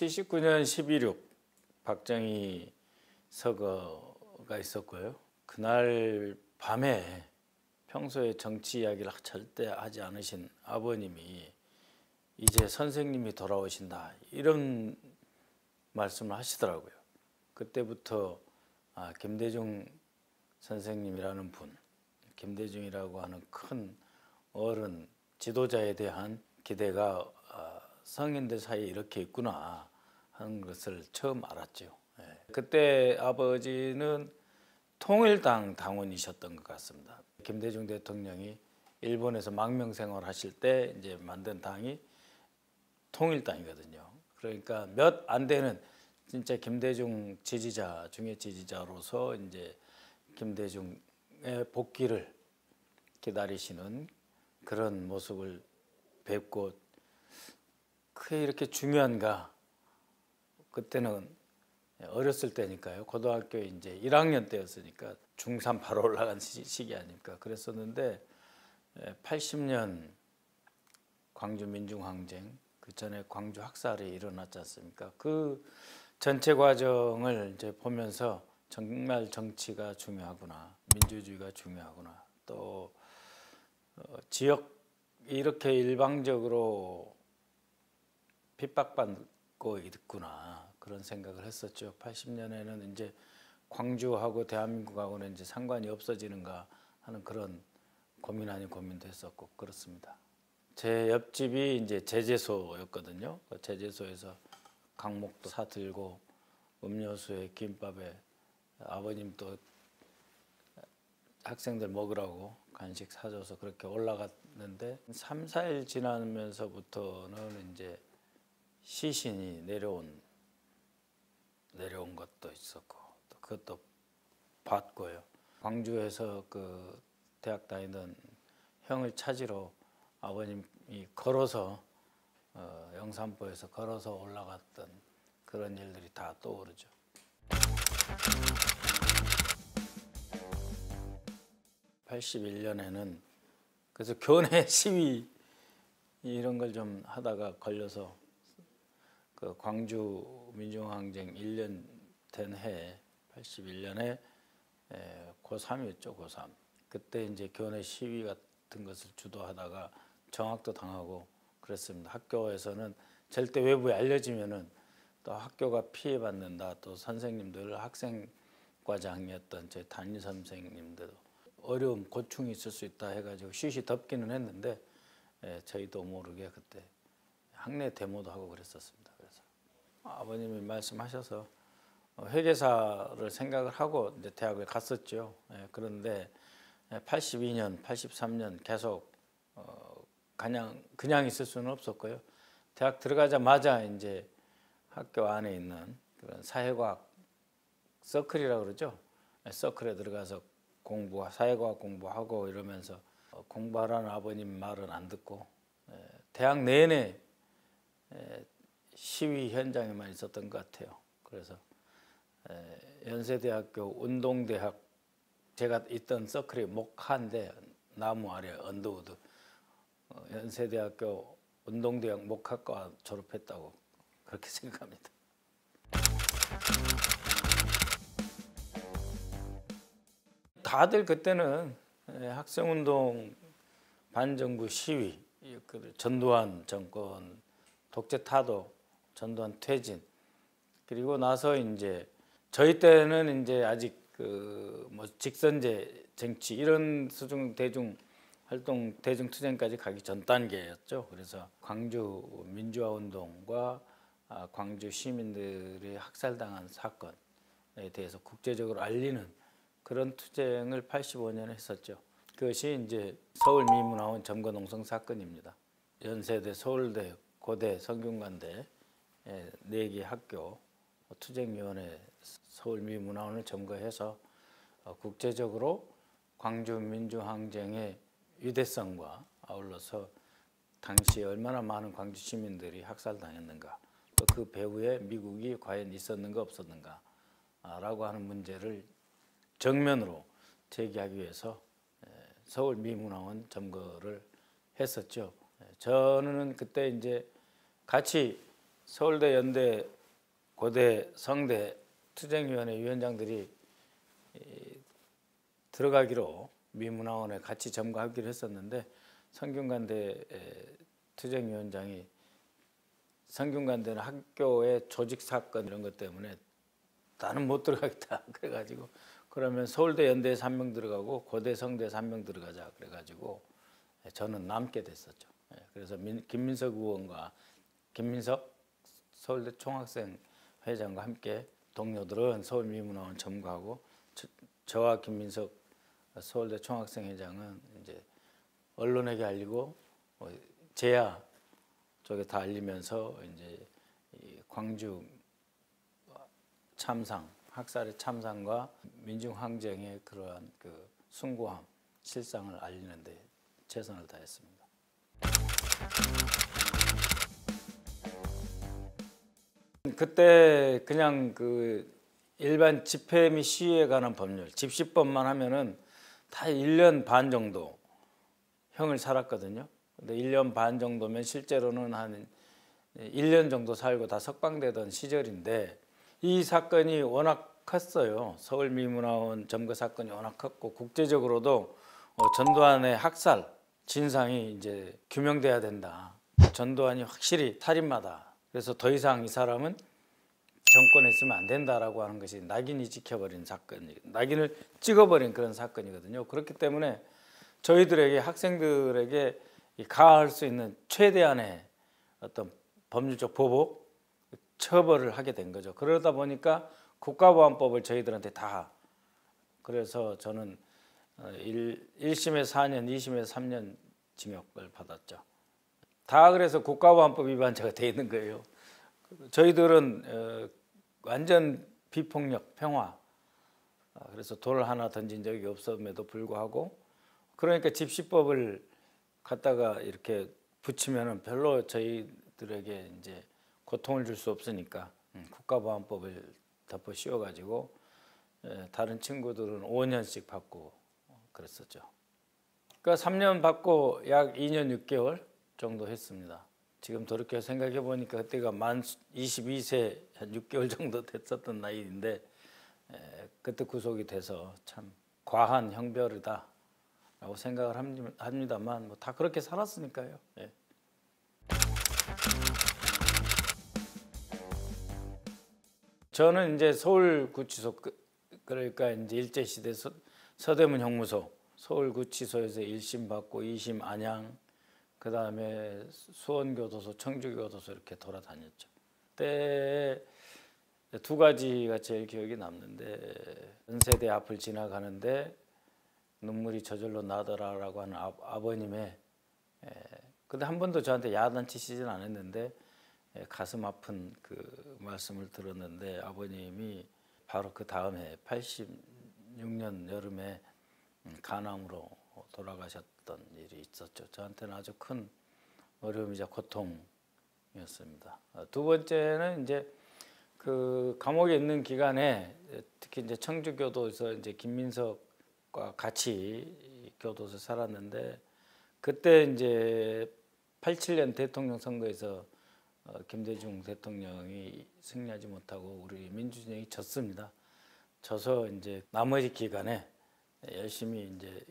79년 12.6 박정희 서거가 있었고요. 그날 밤에 평소에 정치 이야기를 절대 하지 않으신 아버님이 이제 선생님이 돌아오신다 이런 말씀을 하시더라고요. 그때부터 김대중 선생님이라는 분, 김대중이라고 하는 큰 어른 지도자에 대한 기대가 성인들 사이에 이렇게 있구나 하는 것을 처음 알았죠. 그때 아버지는 통일당 당원이셨던 것 같습니다. 김대중 대통령이 일본에서 망명 생활하실 때 이제 만든 당이 통일당이거든요. 그러니까 몇 안 되는 진짜 김대중 지지자 중에 지지자로서 이제 김대중의 복귀를 기다리시는 그런 모습을 뵙고 그게 이렇게 중요한가? 그때는 어렸을 때니까요. 고등학교 이제 1학년 때였으니까 중3 바로 올라간 시기 아닙니까? 그랬었는데 80년 광주 민중항쟁 그 전에 광주 학살이 일어났지 않습니까? 그 전체 과정을 이제 보면서 정말 정치가 중요하구나, 민주주의가 중요하구나, 또 지역 이렇게 일방적으로 핍박받고 있구나 그런 생각을 했었죠. 80년에는 이제 광주하고 대한민국하고는 이제 상관이 없어지는가 하는 그런 고민 아닌 고민도 했었고 그렇습니다. 제 옆집이 이제 제재소였거든요. 그 제재소에서 강목도 사 들고 음료수에 김밥에 아버님 또 학생들 먹으라고 간식 사줘서 그렇게 올라갔는데 3, 4일 지나면서부터는 이제 시신이 내려온 것도 있었고 또 그것도 봤고요. 광주에서 그 대학 다니던 형을 찾으러 아버님이 걸어서 영산포에서 걸어서 올라갔던 그런 일들이 다 떠오르죠. (81년에는) 그래서 교내 시위 이런 걸 좀 하다가 걸려서 그 광주 민중항쟁 1년 된 해 81년에 고3이었죠. 고3 그때 이제 교내 시위 같은 것을 주도하다가 정학도 당하고 그랬습니다. 학교에서는 절대 외부에 알려지면은 또 학교가 피해받는다. 또 선생님들 학생과장이었던 제 담임 선생님들도 어려움 고충이 있을 수 있다 해가지고 쉬쉬 덮기는 했는데 저희도 모르게 그때 학내 데모도 하고 그랬었습니다. 그래서 아버님이 말씀하셔서 회계사를 생각을 하고 이제 대학을 갔었죠. 그런데 82년, 83년 계속 그냥 있을 수는 없었고요. 대학 들어가자마자 이제 학교 안에 있는 그런 사회과학 서클이라고 그러죠. 서클에 들어가서 사회과학 공부하고 이러면서 공부하라는 아버님 말은 안 듣고 대학 내내 시위 현장에만 있었던 것 같아요. 그래서 연세대학교 운동대학 제가 있던 서클이 목화인데 나무 아래 언더우드 연세대학교 운동대학 목화과 졸업했다고 그렇게 생각합니다. 다들 그때는 학생운동, 반정부 시위, 전두환 정권, 독재 타도, 전두환 퇴진, 그리고 나서 이제 저희 때는 이제 아직 뭐 직선제 정치 이런 수중 대중 활동, 대중 투쟁까지 가기 전 단계였죠. 그래서 광주 민주화 운동과 광주 시민들이 학살당한 사건에 대해서 국제적으로 알리는 그런 투쟁을 85년에 했었죠. 그것이 이제 서울 미문화원 점거농성 사건입니다. 연세대, 서울대, 고대, 성균관대 4개 학교 투쟁위원회 서울 미문화원을 점거해서 국제적으로 광주 민주항쟁의 위대성과 아울러서 당시에 얼마나 많은 광주 시민들이 학살당했는가, 또 그 배후에 미국이 과연 있었는가 없었는가 라고 하는 문제를 정면으로 제기하기 위해서 서울 미문화원 점거를 했었죠. 저는 그때 이제 같이 서울대, 연대, 고대, 성대 투쟁위원회 위원장들이 들어가기로 미문화원에 같이 점거하기로 했었는데 성균관대 투쟁위원장이 성균관대는 학교의 조직 사건 이런 것 때문에 나는 못 들어가겠다 그래가지고 그러면 서울대, 연대에서 1명 들어가고 고대, 성대에서 1명 들어가자 그래가지고 저는 남게 됐었죠. 그래서 김민석 의원과 김민석 서울대 총학생 회장과 함께 동료들은 서울미문화원 점거하고 저와 김민석 서울대 총학생 회장은 이제 언론에게 알리고 제야 쪽에 다 알리면서 이제 광주 참상, 학살의 참상과 민중항쟁의 그러한 그 숭고함, 실상을 알리는데 최선을 다했습니다. 그때 그냥 그 일반 집회 및 시위에 관한 법률, 집시법만 하면은 다 1년 반 정도 형을 살았거든요. 근데 1년 반 정도면 실제로는 한 1년 정도 살고 다 석방되던 시절인데 이 사건이 워낙 컸어요. 서울미문화원 점거 사건이 워낙 컸고 국제적으로도 전두환의 학살 진상이 이제 규명돼야 된다. 전두환이 확실히 살인마다. 그래서 더 이상 이 사람은 정권에 있으면 안 된다라고 하는 것이 낙인이 찍혀버린 사건이, 낙인을 찍어버린 그런 사건이거든요. 그렇기 때문에 저희들에게 학생들에게 가할 수 있는 최대한의 어떤 법률적 보복, 처벌을 하게 된 거죠. 그러다 보니까 국가보안법을 저희들한테 다 그래서 저는 1심에서 4년, 2심에서 3년 징역을 받았죠. 다 그래서 국가보안법 위반자가 돼 있는 거예요. 저희들은 완전 비폭력, 평화. 그래서 돌 하나 던진 적이 없음에도 불구하고 그러니까 집시법을 갖다가 이렇게 붙이면은 별로 저희들에게 이제 고통을 줄 수 없으니까 국가보안법을 덮어 씌워가지고 다른 친구들은 5년씩 받고 그랬었죠. 그러니까 3년 받고 약 2년 6개월 정도 했습니다. 지금 돌이켜 생각해 보니까 그때가 만 22세 한 6개월 정도 됐었던 나이인데 그때 구속이 돼서 참 과한 형벌이다라고 생각을 합니다만 뭐 다 그렇게 살았으니까요. 예. 저는 이제 서울구치소 그러니까 이제 일제시대 서대문 형무소 서울구치소에서 1심 받고 2심 안양 그 다음에 수원교도소, 청주교도소 이렇게 돌아다녔죠. 그때 두 가지가 제일 기억이 남는데 연세대 앞을 지나가는데 눈물이 저절로 나더라라고 하는 아버님의 근데 한 번도 저한테 야단치시진 않았는데 가슴 아픈 그 말씀을 들었는데 아버님이 바로 그 다음 해 86년 여름에 간암으로 돌아가셨던 일이 있었죠. 저한테는 아주 큰 어려움이자 고통이었습니다. 두 번째는 이제 그 감옥에 있는 기간에 특히 이제 청주교도에서 이제 김민석과 같이 교도소에 살았는데 그때 이제 87년 대통령 선거에서 김대중 대통령이 승리하지 못하고 우리 민주진영이 졌습니다. 져서 이제 나머지 기간에 열심히 이제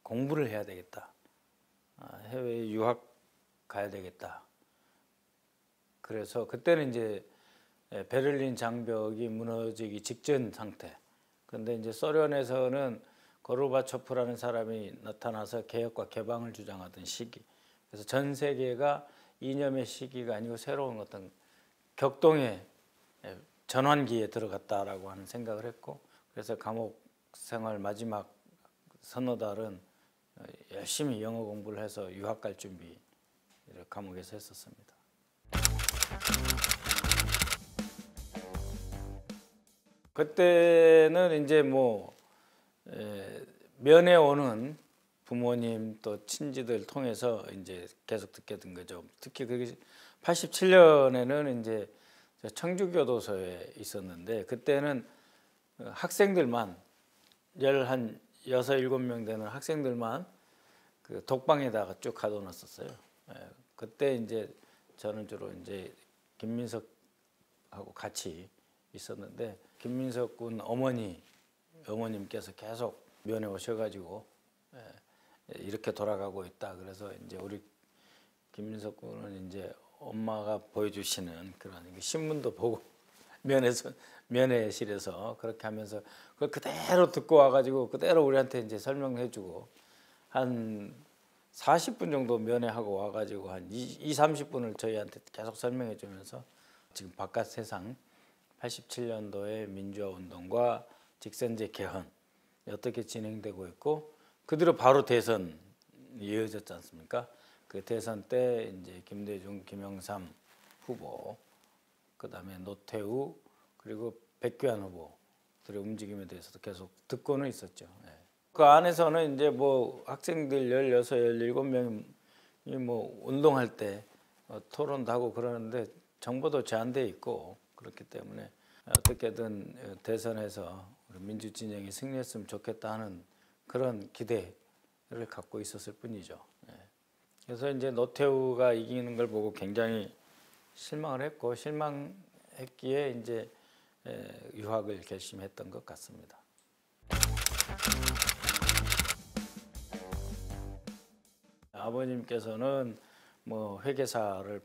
공부를 해야 되겠다. 해외 유학 가야 되겠다. 그래서 그때는 이제 베를린 장벽이 무너지기 직전 상태. 근데 이제 소련에서는 고르바초프라는 사람이 나타나서 개혁과 개방을 주장하던 시기. 그래서 전 세계가 이념의 시기가 아니고 새로운 어떤 격동의 전환기에 들어갔다라고 하는 생각을 했고, 그래서 감옥 생활 마지막 서너 달은 열심히 영어 공부를 해서 유학 갈 준비를 감옥에서 했었습니다. 그때는 이제 뭐 면회 오는 부모님 또 친지들 통해서 이제 계속 듣게 된 거죠. 특히 그게 87년에는 이제 청주교도소에 있었는데 그때는 학생들만 한 6, 7명 되는 학생들만 그 독방에다가 쭉 가둬놨었어요. 그때 이제 저는 주로 이제 김민석하고 같이 있었는데 김민석 군 어머님께서 계속 면회 오셔가지고 이렇게 돌아가고 있다. 그래서 이제 우리 김민석 군은 이제 엄마가 보여주시는 그런 신문도 보고 면회실에서 그렇게 하면서 그걸 그대로 듣고 와가지고 그대로 우리한테 이제 설명해주고 한 40분 정도 면회하고 와가지고 한 30분을 저희한테 계속 설명해주면서 지금 바깥 세상 87년도의 민주화 운동과 직선제 개헌 어떻게 진행되고 있고 그대로 바로 대선 이어졌지 않습니까? 그 대선 때 이제 김대중, 김영삼 후보, 그다음에 노태우 그리고 백규환 후보들의 움직임에 대해서도 계속 듣고는 있었죠. 그 안에서는 이제 뭐 학생들 16, 17명이 뭐 운동할 때 토론도 하고 그러는데 정보도 제한돼 있고 그렇기 때문에 어떻게든 대선에서 우리 민주진영이 승리했으면 좋겠다 하는 그런 기대를 갖고 있었을 뿐이죠. 그래서 이제 노태우가 이기는 걸 보고 굉장히 실망을 했고 실망했기에 이제 유학을 결심했던 것 같습니다. 아버님께서는 뭐 회계사를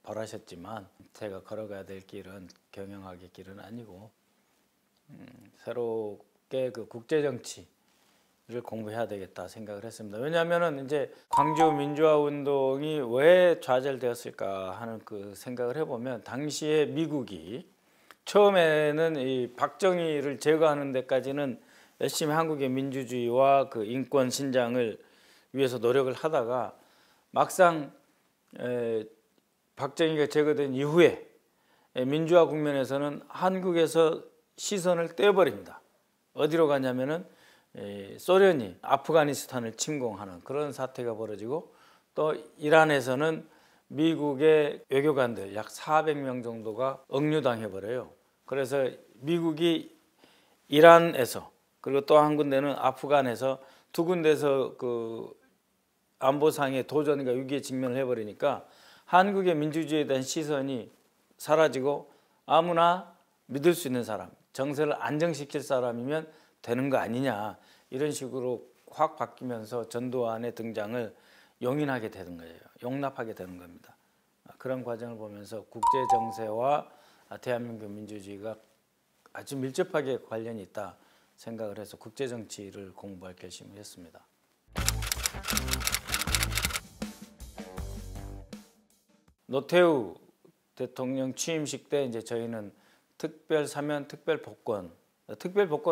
벌하셨지만 제가 걸어가야 될 길은 경영학의 길은 아니고 새롭게 그 국제정치를 공부해야 되겠다 생각을 했습니다. 왜냐하면은 이제 광주 민주화 운동이 왜 좌절되었을까 하는 그 생각을 해보면 당시에 미국이 처음에는 이 박정희를 제거하는 데까지는 열심히 한국의 민주주의와 그 인권 신장을 위해서 노력을 하다가 막상 박정희가 제거된 이후에 민주화 국면에서는 한국에서 시선을 떼어버립니다. 어디로 가냐면은 소련이 아프가니스탄을 침공하는 그런 사태가 벌어지고 또 이란에서는 미국의 외교관들 약 400명 정도가 억류당해 버려요. 그래서 미국이 이란에서 그리고 또 한 군데는 아프간에서 두 군데서 그 안보상의 도전과 위기에 직면을 해버리니까 한국의 민주주의에 대한 시선이 사라지고 아무나 믿을 수 있는 사람, 정세를 안정시킬 사람이면 되는 거 아니냐 이런 식으로 확 바뀌면서 전두환의 등장을 용인하게 되는 거예요. 용납하게 되는 겁니다. 그런 과정을 보면서 국제 정세와 대한민국 민주주의가 아주 밀접하게 관련이 있다 생각을 해서 국제 정치를 공부할 결심을 했습니다. 노태우 대통령 취임식 때 이제 저희는 특별 사면, 특별 복권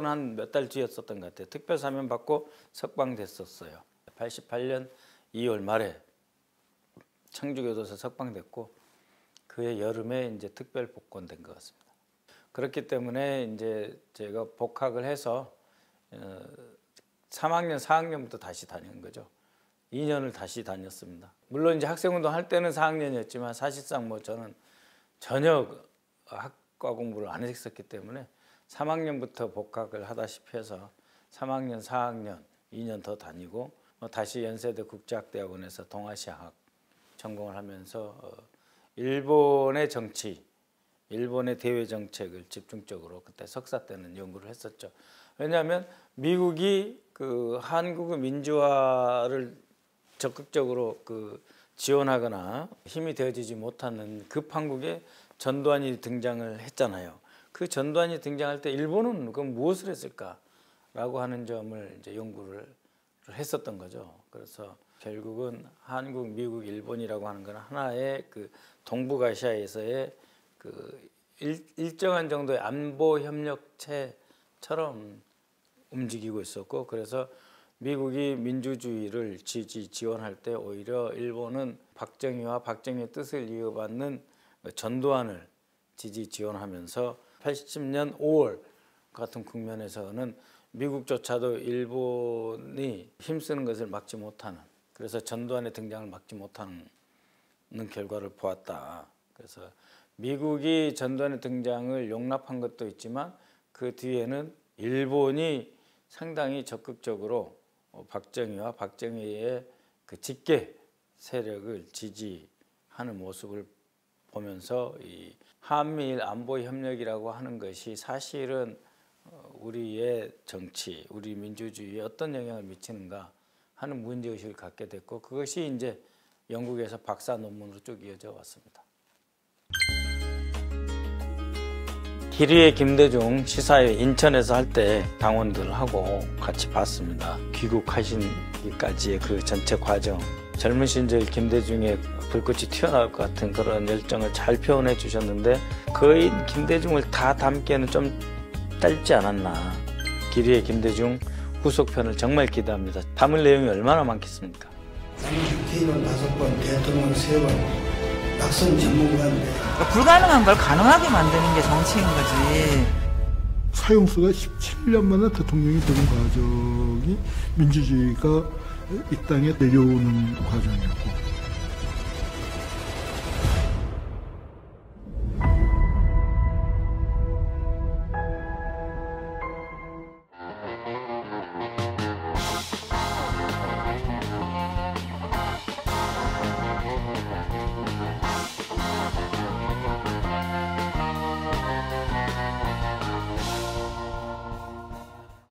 한 몇 달 뒤였었던 것 같아요. 특별 사면 받고 석방됐었어요. 88년 2월 말에 청주교도소 석방됐고 그해 여름에 이제 특별 복권된 것 같습니다. 그렇기 때문에 이제 제가 복학을 해서 3학년, 4학년부터 다시 다니는 거죠. 2년을 다시 다녔습니다. 물론 이제 학생운동 할 때는 4학년이었지만 사실상 뭐 저는 전혀 학과 공부를 안 했었기 때문에 3학년부터 복학을 하다시피 해서 3학년, 4학년 2년 더 다니고 다시 연세대 국제학대학원에서 동아시아학 전공을 하면서 일본의 정치, 일본의 대외 정책을 집중적으로 그때 석사 때는 연구를 했었죠. 왜냐하면 미국이 그 한국의 민주화를 적극적으로 그 지원하거나 힘이 되어지지 못하는 급한국에 전두환이 등장을 했잖아요. 그 전두환이 등장할 때 일본은 그럼 무엇을 했을까라고 하는 점을 이제 연구를 했었던 거죠. 그래서 결국은 한국, 미국, 일본이라고 하는 건 하나의 그 동북아시아에서의 그 일정한 정도의 안보 협력체처럼 움직이고 있었고, 그래서 미국이 민주주의를 지원할 때 오히려 일본은 박정희와 박정희의 뜻을 이어받는 전두환을 지원하면서 80년 5월 같은 국면에서는 미국조차도 일본이 힘쓰는 것을 막지 못하는, 그래서 전두환의 등장을 막지 못하는 결과를 보았다. 그래서 미국이 전두환의 등장을 용납한 것도 있지만 그 뒤에는 일본이 상당히 적극적으로 박정희와 박정희의 그 직계 세력을 지지하는 하는 모습을 보면서 이 한미일 안보 협력이라고 하는 것이 사실은 우리의 정치, 우리 민주주의에 어떤 영향을 미치는가 하는 문제의식을 갖게 됐고, 그것이 이제 영국에서 박사 논문으로 쭉 이어져 왔습니다. 기리의 김대중 시사회 인천에서 할 때 당원들하고 같이 봤습니다. 귀국하시기까지의 그 전체 과정, 젊은 시절 김대중의 불꽃이 튀어나올 것 같은 그런 열정을 잘 표현해 주셨는데, 거의 김대중을 다 담기에는 좀 짧지 않았나. 기리의 김대중 후속편을 정말 기대합니다. 담을 내용이 얼마나 많겠습니까? 국회의원 5번, 대통령 3번, 낙선 전문가인데 불가능한 걸 가능하게 만드는 게 정치인 거지. 사형수가 17년 만에 대통령이 되는 과정이 민주주의가 이 땅에 내려오는 과정이었고,